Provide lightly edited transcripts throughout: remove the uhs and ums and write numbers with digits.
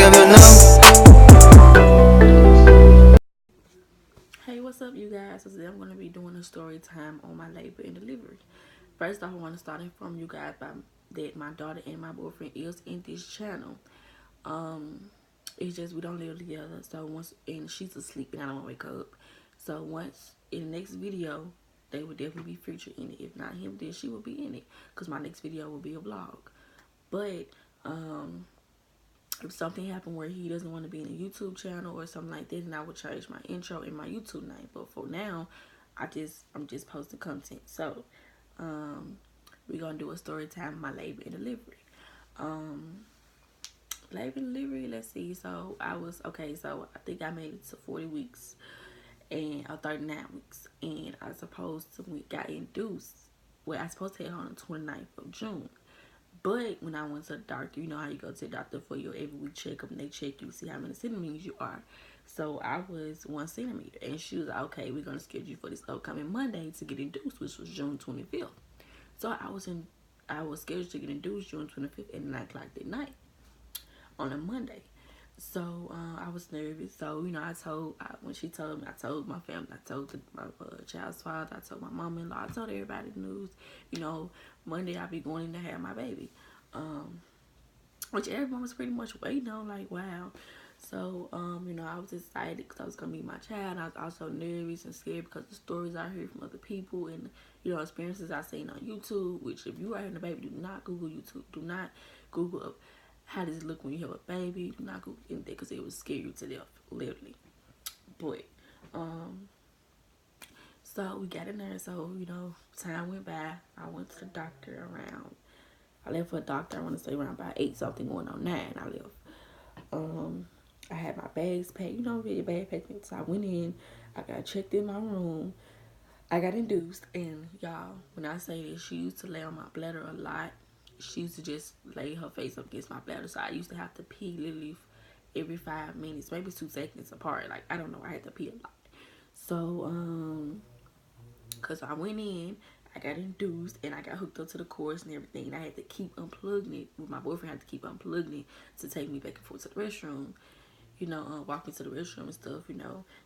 if you know. Hey, what's up, you guys? So today I'm going to be doing a story time on my labor and delivery. First off, I want to start informing you guys that my daughter and my boyfriend is in this channel. Um, it's just we don't live together, so once and she's asleep and I don't want to wake her up. So once in the next video, they will definitely be featured in it. If not him, then she will be in it because my next video will be a vlog. But if something happened where he doesn't want to be in a YouTube channel or something like that, then I would change my intro and my YouTube name. But for now, I'm just posting content. So we're gonna do a story time my labor and delivery. Um Labor and delivery, let's see. So I was okay, so I think I made it to 40 weeks and 39 weeks, and I supposed to we got induced. Well, I supposed to head on the 29th of June. But when I went to the doctor, you know how you go to the doctor for your every week checkup and they check you to see how many centimeters you are. So I was 1 centimeter, and she was like, okay, we're gonna schedule you for this upcoming Monday to get induced, which was June 25th. So I was scheduled to get induced June 25th at 9 o'clock that night on a Monday. So I was nervous. So when she told me, I told my family, I told my child's father, I told my mom-in-law, I told everybody the news. You know, Monday I'll be going in to have my baby, which everyone was pretty much waiting on. Like, wow. So I was excited because I was gonna meet my child. And I was also nervous and scared because the stories I heard from other people and experiences I seen on YouTube. Which, if you are having a baby, do not Google YouTube. Do not Google how does it look when you have a baby. Do not Google anything because it will scare you to death, literally. But so we got in there. So time went by. I went to the doctor around. I left for a doctor. I want to say around about 8 something, going on 9. I left. I had my bags packed. Really bag packed. So I went in. I got checked in my room. I got induced, and y'all, when I say this, she used to lay on my bladder a lot. She used to just lay her face up against my bladder, so I used to have to pee literally every 5 minutes, maybe 2 seconds apart. Like, I don't know, I had to pee a lot. So, cause I went in, I got induced, and I got hooked up to the cords and everything. And I had to keep unplugging it. My boyfriend had to keep unplugging it to take me back and forth to the restroom. Walk me to the restroom and stuff.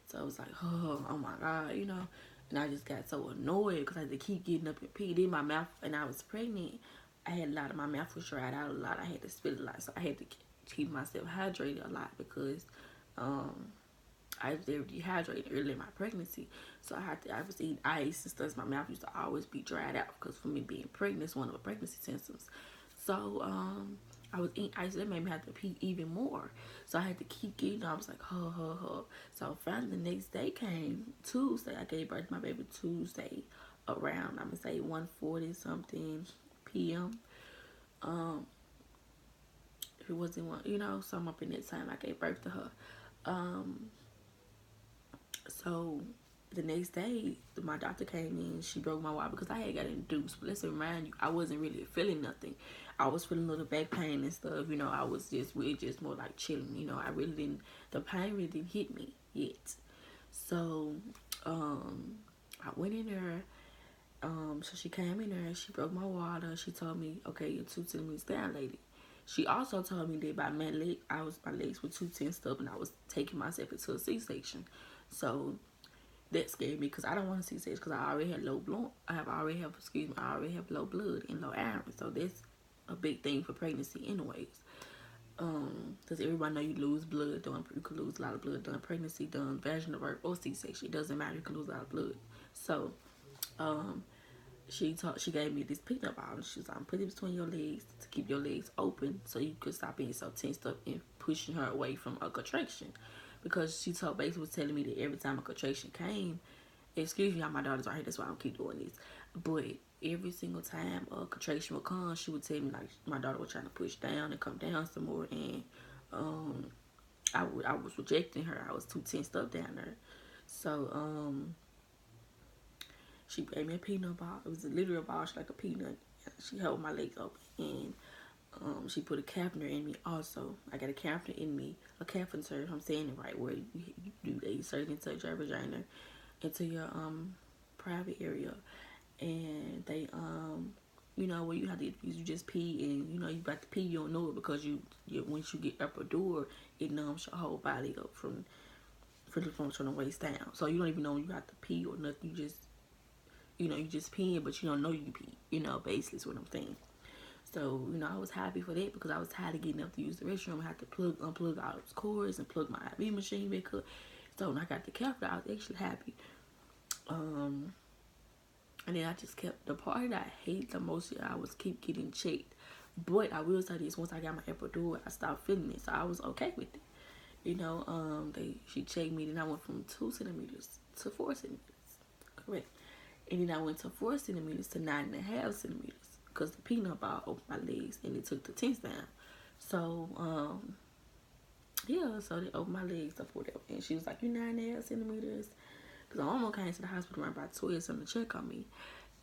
So I was like, oh my God. And I just got so annoyed because I had to keep getting up and pee. Then my mouth, and I was pregnant. I had a lot of my mouth was dried out a lot. I had to spit a lot, so I had to keep myself hydrated a lot because I was very dehydrated early in my pregnancy. So I was eating ice and stuff. My mouth used to always be dried out because for me being pregnant is one of the pregnancy symptoms. So I was eating ice. That made me have to pee even more. So I had to keep getting. I was like, huh. So finally the next day came, Tuesday. I gave birth to my baby Tuesday around, I'm gonna say 1:40 something p.m. If it wasn't one, some up in that time I gave birth to her. So the next day, my doctor came in. She broke my wire because I had got induced. But let's remind you, I wasn't really feeling nothing. I was feeling a little back pain and stuff. I was just more like chilling. I really didn't. The pain really didn't hit me yet. So, I went in there. So she came in there. She broke my water. She told me, "Okay, you're 2 centimeters down, lady." She also told me that my legs were too tensed up, and I was taking myself into a C-section. So that scared me because I don't want to C-section because I already have low blood. I already have low blood and low iron. So that's a big thing for pregnancy, anyways. Because everybody know you lose blood you can lose a lot of blood during pregnancy, during vaginal birth or C-section. It doesn't matter. You can lose a lot of blood. So, she gave me this peanut ball. She was like, put it between your legs to keep your legs open so you could stop being so tensed up and pushing her away from a contraction. Because she basically was telling me that every time a contraction came, excuse me, y'all, my daughter's right here, that's why I don't keep doing this. But every single time a contraction would come, she would tell me like my daughter was trying to push down and come down some more, and I was rejecting her. I was too tensed up down there. So she gave me a peanut ball. It was literally a ball like a peanut. She held my legs open, and she put a catheter in me also. I got a catheter in me. A catheter, if I'm saying it right, where they insert into your vagina, into your private area. And they you know, where you have to, you just pee and, you know, you got to pee, you don't know it because you once you get epidural, it numbs your whole body up from the waist down. So you don't even know you have to pee or nothing. You just, you know, you just peeing, but you don't know you pee. You know, basically is what I'm saying. So, you know, I was happy for that because I was tired of getting up to use the restroom. I had to unplug all those cords and plug my IV machine back up. So when I got the catheter, I was actually happy. And then I just kept, the part that I hate the most is I was keep getting checked. But I will say this, once I got my epidural, I stopped feeling it. So I was okay with it. You know, she checked me, and I went from 2 centimeters to 4 centimeters. Correct. And then I went to 4 centimeters to 9.5 centimeters because the peanut ball opened my legs and it took the tents down. So, yeah, so they opened my legs up or whatever. And she was like, "You 9.5 centimeters." Because I almost came to the hospital around about 12 something to check on me.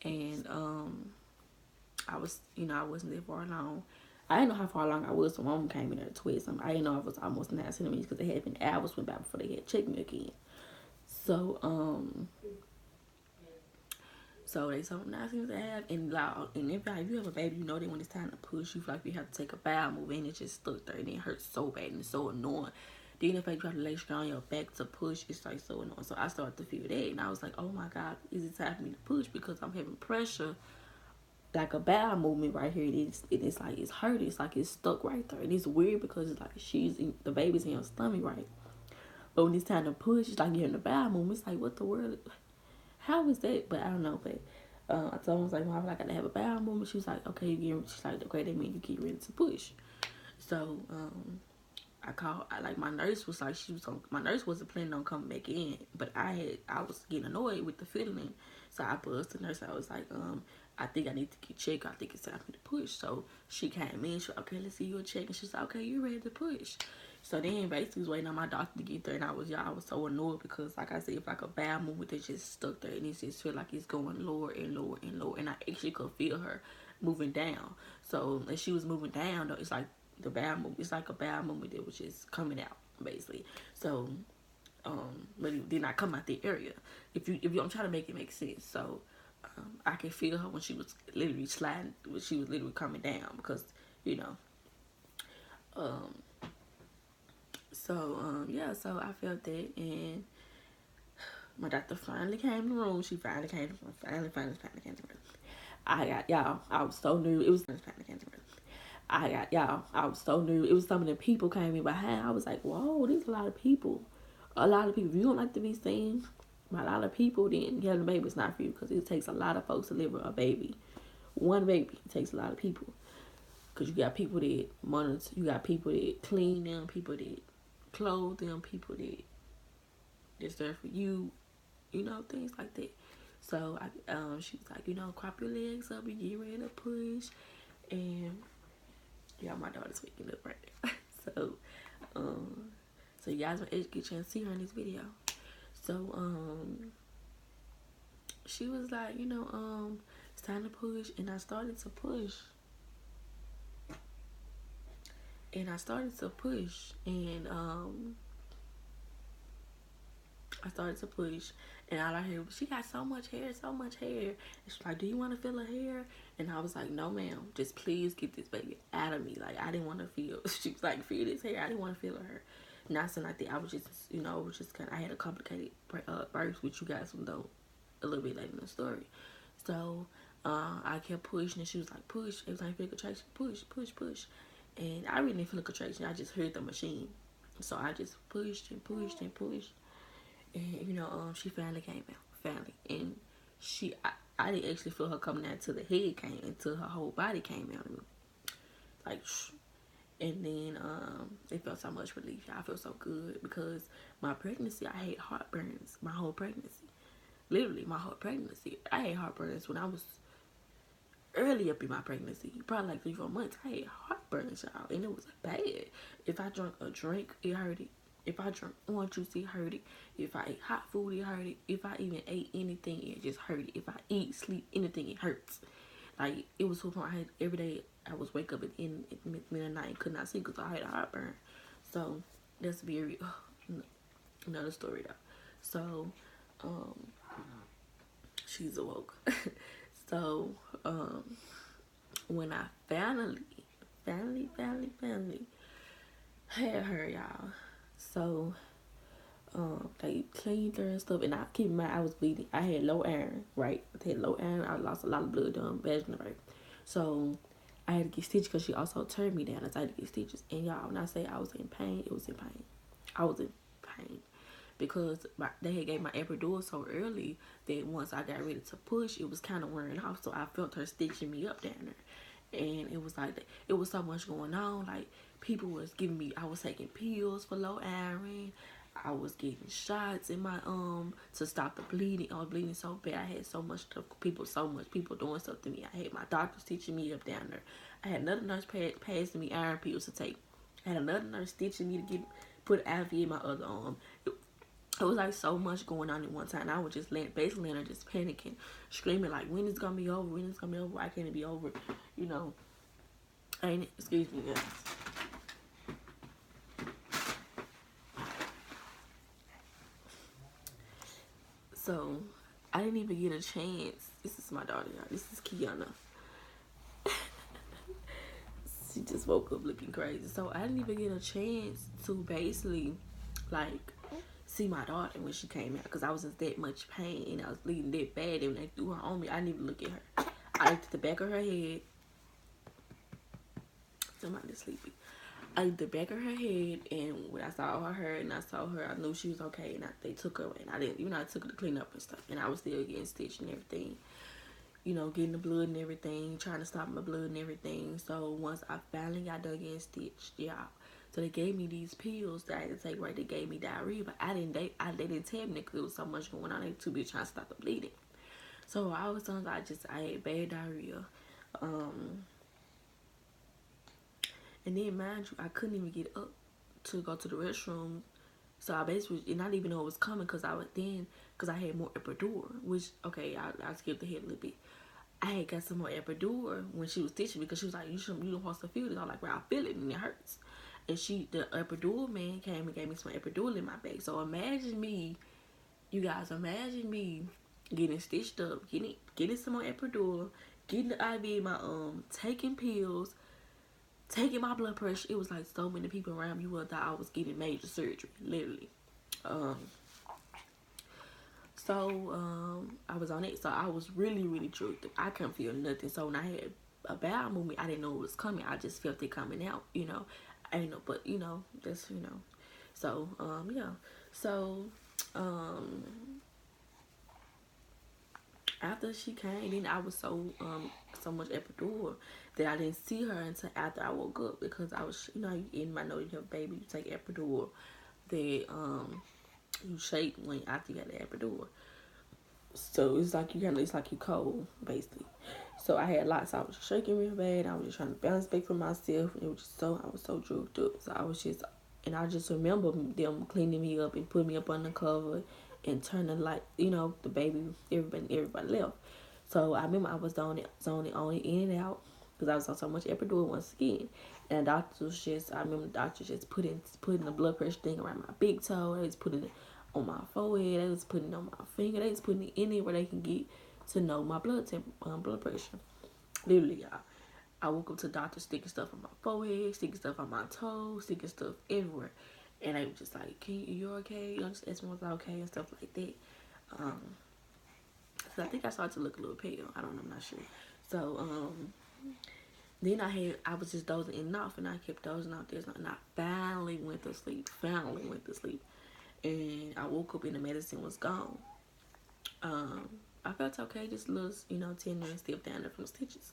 And I was, you know, I wasn't there far along. I didn't know how far along I was, so mom came in there at 12 something. I didn't know I was almost 9 centimeters because they had been hours went by before they had checked me again. So they told me 9 centimeters and a half, and loud. And if you have a baby, you know that when it's time to push, you feel like you have to take a bowel move, and it just stuck there, and it hurts so bad and it's so annoying. Then if you have to lay straight on your back to push, it's like so annoying. So I started to feel that, and I was like, oh my God, is it time for me to push because I'm having pressure, like a bowel movement right here. It's like it's hurting. It's like it's stuck right there, and it's weird because it's like the baby's in your stomach, right? But when it's time to push, it's like you're in the bowel movement. It's like, what the world? How is that? But I don't know. But I told her, I was like, well, I got to have a bowel movement. She was like, okay, she's like, okay, that means you get ready to push. So I called. My nurse was like, my nurse wasn't planning on coming back in, but I was getting annoyed with the feeling. So I buzzed the nurse. I was like, I think I need to get checked. I think it's time for me to push. So she came in. She was like, okay, let's see your check. And she's like, okay, you ready to push? So then basically was waiting on my doctor to get there, and I was so annoyed because, like I said, it's like a bowel movement that just stuck there, and it just feel like it's going lower and lower and lower, and I actually could feel her moving down. So as she was moving down, though, it's like the bowel movement. It's like a bowel movement that was just coming out basically. So, but it did not come out the area. If you, I'm trying to make it make sense. So, I could feel her when she was literally sliding, when she was literally coming down because, you know, yeah, so I felt that, and my doctor finally came in the room. She finally came to the room. Finally came to the room. I was so new. It was finally came to the room. I was so new. It was some of the people came in behind. I was like, whoa, there's a lot of people. A lot of people. If you don't like to be seen by a lot of people, then having a baby is not for you because it takes a lot of folks to deliver a baby. One baby takes a lot of people. Because you got people that monitor, you got people that clean them, people that clothe them, people that's there for you, you know, things like that. So she was like, you know, crop your legs up and get ready to push. And yeah, my daughter's waking up right now. So you guys will get a chance to see her in this video. So she was like, you know, it's time to push, and I started to push. And I started to push, and and all I heard was, she got so much hair. And she's like, do you want to feel her hair? And I was like, no, ma'am. Just please get this baby out of me. Like, I didn't want to feel, she was like, feel this hair. I didn't want to feel her. Not saying like that. I was just, you know, I had a complicated birth, which you guys will know a little bit later in the story. So, I kept pushing, and she was like, push. Every time you feel a contraction, push. And I really didn't feel a contraction. I just heard the machine. So I just pushed. And, you know, she finally came out. Finally. And I didn't actually feel her coming out until the head came, until her whole body came out of me. Like, and then it felt so much relief. I felt so good because my pregnancy, I had heartburns my whole pregnancy. Literally, my whole pregnancy. I had heartburns when I was early up in my pregnancy, probably like 3-4 months. I had heartburns, y'all, and it was bad. If I drank a drink, it hurt it. If I drank orange juice, it hurt it. If I ate hot food, it hurt it. If I even ate anything, it just hurt it. If I eat, sleep, anything, it hurts. Like, it was so fun. I had every day, I was wake up at the middle of the night and could not sleep because I had a heartburn. So that's very another story though. So she's awoke. So when I finally had her, y'all. So they cleaned her and stuff, and I keep in mind I was bleeding. I had low iron, right? I had low iron. I lost a lot of blood vaginal, right? So I had to get stitches because she also turned me down. I had to get stitches, and y'all, when I say I was in pain, it was in pain. I was in pain because they had gave my epidural so early that once I got ready to push, it was kind of wearing off. So I felt her stitching me up down there, and it was like it was so much going on. Like people was giving me, I was taking pills for low iron. I was getting shots in my to stop the bleeding. I was bleeding so bad. I had so much stuff, so much people doing stuff to me. I had my doctors teaching me up down there. I had another nurse passing me iron pills to take. I had another nurse stitching me to get put IV in my other arm. It was like so much going on at one time. I was just basically in there just panicking, screaming like, when is it gonna be over? When is it gonna be over? Why can't it be over? You know, ain't it? Excuse me, guys. So I didn't even get a chance. This is my daughter, y'all. This is Kiana. She just woke up looking crazy. So I didn't even get a chance to basically like see my daughter when she came out because I was in that much pain and I was bleeding that bad. And when they threw her on me, I didn't even look at her. I looked at the back of her head. Somebody's sleepy. I looked at the back of her head, and when I saw her and I saw her, I knew she was okay. And they took her, and I didn't, I took her to clean up and stuff. And I was still getting stitched and everything, getting the blood and everything, trying to stop my blood and everything. So once I finally got done getting stitched, yeah. So they gave me these pills that I had to take, right? They gave me diarrhea, but they didn't tell me because there was so much going on. They were too busy trying to stop the bleeding. So I was done. I had bad diarrhea. And then mind you, I couldn't even get up to go to the restroom. So I basically did not even know it was coming because I had more epidural, which, okay, I skipped ahead a little bit. I had got some more epidural when she was stitching because she was like, you don't supposed to feel this. I was like, well, I feel it and it hurts. And the epidural man came and gave me some epidural in my back. So imagine me, you guys, imagine me getting stitched up, getting some more epidural, getting the IV in my taking pills, taking my blood pressure. It was like so many people around me. You would have thought I was getting major surgery, literally. I was on it. So I was really, really tripped. I couldn't feel nothing. So when I had a bowel movement, I didn't know it was coming. I just felt it coming out, I didn't know, but that's So yeah. So after she came, then I was so much epidural that I didn't see her until after I woke up because I was, in my nose, baby, you take epidural, that you shake when after you got the epidural. So it's like it's like you cold, basically. So I had lots. I was shaking real bad. I was just trying to bounce back for myself. It was just I was so drugged up. So I just remember them cleaning me up and putting me up on the cover and turning the light. The baby, everybody left. So I remember I was zoning on it, in and out because I was on so much epidural once again. And I remember the doctor just putting the blood pressure thing around my big toe. They was putting it on my forehead. They was putting it on my finger. They was putting it anywhere where they can get to know my blood pressure. Literally, y'all. I woke up to the doctor sticking stuff on my forehead, sticking stuff on my toes, sticking stuff everywhere. And they were just like, you okay? Just asking was okay and stuff like that. So I think I started to look a little pale. I don't know, I'm not sure. So, then I was just dozing in and off, and I kept dozing off. And I finally went to sleep. And I woke up and the medicine was gone. I felt okay, just a little, tender and stiff down there from the stitches.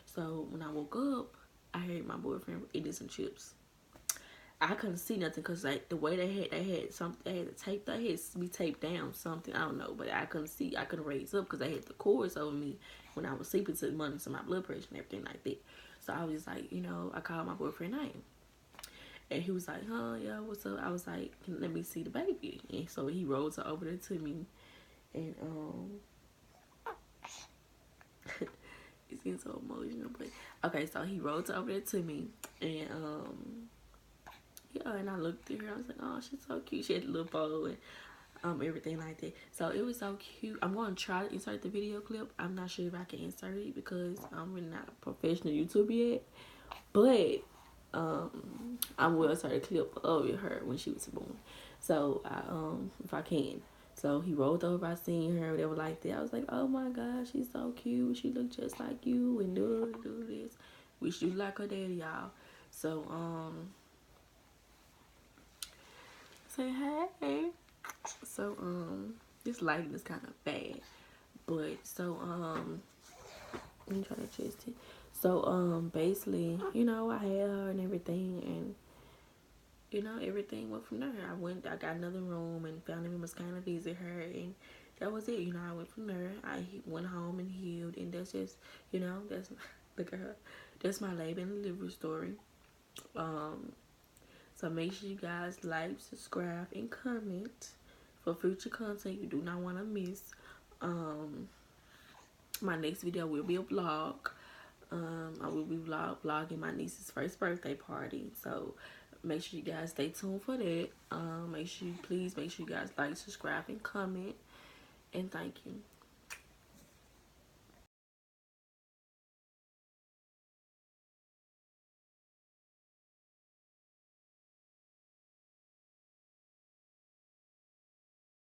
So when I woke up, I heard my boyfriend eating some chips. I couldn't see nothing because like the way they had something, they had to tape, they had to be taped down something, I don't know, but I couldn't see, I couldn't raise up because they had the cords over me when I was sleeping to monitor my blood pressure and everything like that. So I was just like, I called my boyfriend name. And he was like, yeah, what's up? I was like, let me see the baby. And so he rolled her over there to me. And, it's getting so emotional. But, okay, so he rolled her over there to me. And, yeah, and I looked at her. I was like, oh, she's so cute. She had a little bow. And everything like that. So it was so cute. I'm going to try to insert the video clip. I'm not sure if I can insert it because I'm really not a professional YouTuber yet. But I will insert a clip of her when she was born. So if I can. So he rolled over, I seen her, whatever like that. I was like, oh my gosh, she's so cute. She looked just like you and do this. We should like her daddy, y'all. So say hey. So this lighting is kind of bad. But so let me try to adjust it. So basically, you know, I had her and everything, and you know, everything went from there. I got another room and family members kind of visit her, and that was it. You know, I went from there. I went home and healed, and that's just, you know, that's look at her. That's my labor and delivery story. Um, so make sure you guys like, subscribe, and comment for future content you do not want to miss. My next video will be a vlog. I will be vlogging my niece's first birthday party. So make sure you guys stay tuned for that. Please make sure you guys like, subscribe, and comment. And thank you.